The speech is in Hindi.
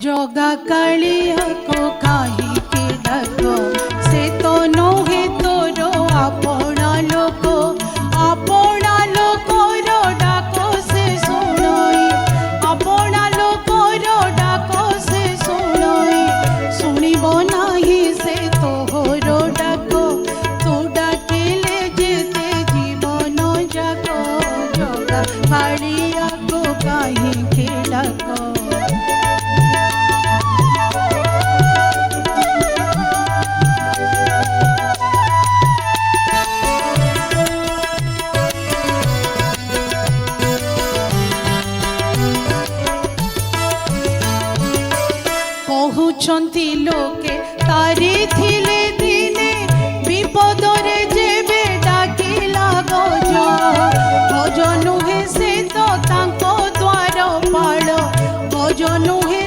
जोगा कालिया को काहे के डाको से तो नोहे तोरो अपना लोको रो डाको से सुनोई अपना लोको रो डाको से सुनोई सुनिबो नाही से तोहरो डाको तू डाकिले जेते जीवन जाको जोगा कालिया को काहे के डाको कहउछंती लोके तारी थिले दिने विपदरे जेबे डाकिला गज नुहे से तो तांको द्वार पाल गज नुहे